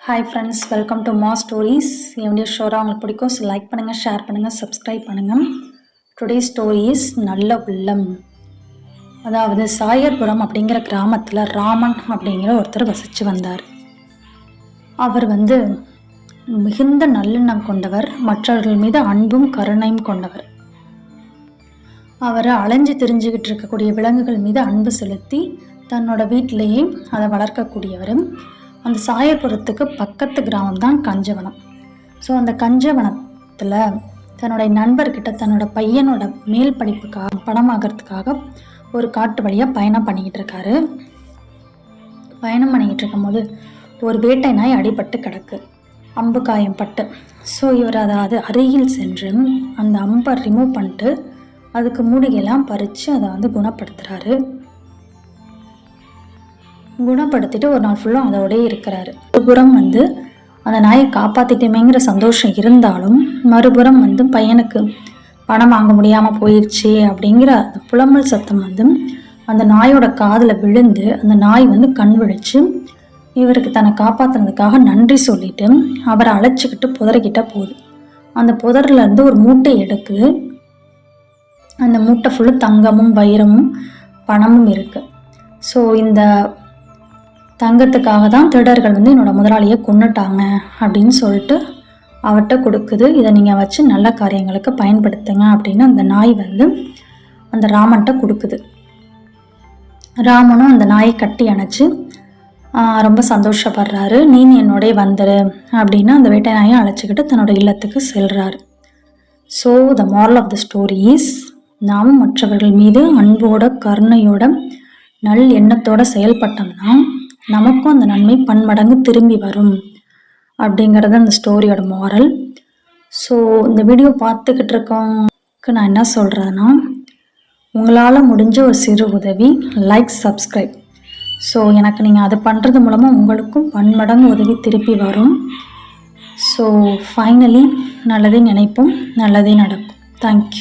Hi friends, welcome to மா stories. என்னுடைய ஷோராக உங்களுக்கு பிடிக்கும். ஸோ லைக் பண்ணுங்கள், ஷேர் பண்ணுங்கள், சப்ஸ்கிரைப் பண்ணுங்கள். டுடே ஸ்டோரி இஸ் நல்ல உள்ளம். அதாவது சாயர்புரம் அப்படிங்கிற கிராமத்தில் ராமன் அப்படிங்கிற ஒருத்தர் வசித்து வந்தார். அவர் மிகுந்த நல்லெண்ணம் கொண்டவர், மற்றவர்கள் மீது அன்பும் கருணையும் கொண்டவர். அவர் அலைஞ்சு திரிஞ்சுக்கிட்டு இருக்கக்கூடிய விலங்குகள் மீது அன்பு செலுத்தி தன்னோட வீட்டிலேயே அதை வளர்க்கக்கூடியவர். அந்த சாயர்புரத்துக்கு பக்கத்து கிராமம் தான் கஞ்சவனம். ஸோ அந்த கஞ்சவனத்தில் தன்னுடைய நண்பர்கிட்ட தன்னோட பையனோட மேல் படிப்புக்காக பணமாகறதுக்காக ஒரு காட்டு வழியாக பயணம் பண்ணிக்கிட்டு இருக்காரு. பயணம் பண்ணிக்கிட்டு இருக்கும்போது ஒரு வேட்டை நாய் அடிபட்டு கிடக்கு, அம்பு காயம் பட்டு. ஸோ இவர் அதாவது அருகில் சென்று அந்த அம்பை ரிமூவ் பண்ணிட்டு அதுக்கு மூலிகையெல்லாம் பறித்து அதை குணப்படுத்துகிறாரு. குணப்படுத்திட்டு ஒரு நாள் ஃபுல்லும் அதோடய இருக்கிறாரு. ஒருபுறம் அந்த நாயை காப்பாற்றிட்டமேங்கிற சந்தோஷம் இருந்தாலும், மறுபுறம் பையனுக்கு பணம் வாங்க முடியாமல் போயிடுச்சு அப்படிங்கிற அந்த புலம்பல் சத்தம் அந்த நாயோட காதில் விழுந்து அந்த நாய் கண் விழிச்சு இவருக்கு தன்னை காப்பாற்றுனதுக்காக நன்றி சொல்லிட்டு அவரை அழைச்சிக்கிட்டு புதறிக்கிட்ட போகுது. அந்த புதர்லேருந்து ஒரு மூட்டை எடுக்குது. அந்த மூட்டை ஃபுல்லு தங்கமும் வைரமும் பணமும் இருக்குது. ஸோ இந்த தங்கத்துக்காக தான் திருடர்கள் என்னோட முதலாளியை கொன்னுட்டாங்க அப்படின்னு சொல்லிட்டு அவர்கிட்ட கொடுக்குது. இதை நீங்கள் வச்சு நல்ல காரியங்களுக்கு பயன்படுத்துங்க அப்படின்னு அந்த நாய் அந்த ராமன்கிட்ட கொடுக்குது. ராமனும் அந்த நாயை கட்டி அணைச்சி ரொம்ப சந்தோஷப்படுறாரு. நீ என்னோடய வந்துடு அப்படின்னு அந்த வேட்டை நாயை அழைச்சிக்கிட்டு தன்னோட இல்லத்துக்கு செல்றாரு. So the moral of the story is, நாம் மற்றவர்கள் மீது அன்போட கருணையோட நல் எண்ணத்தோட செயல்பட்டோம்னா நமக்கும் அந்த நன்மை பன்மடங்கு திரும்பி வரும் அப்படிங்கிறது அந்த ஸ்டோரியோட மாரல். ஸோ இந்த வீடியோ பார்த்துக்கிட்டு இருக்கவங்களுக்கு நான் என்ன சொல்கிறேன்னா, உங்களால் முடிஞ்ச ஒரு சிறு உதவி, லைக், சப்ஸ்கிரைப். ஸோ எனக்கு நீங்கள் அது பண்ணுறது மூலமாக உங்களுக்கும் பன்மடங்கு உதவி திருப்பி வரும். ஸோ ஃபைனலி நல்லதே நினைப்போம், நல்லதே நடக்கும். தேங்க்யூ.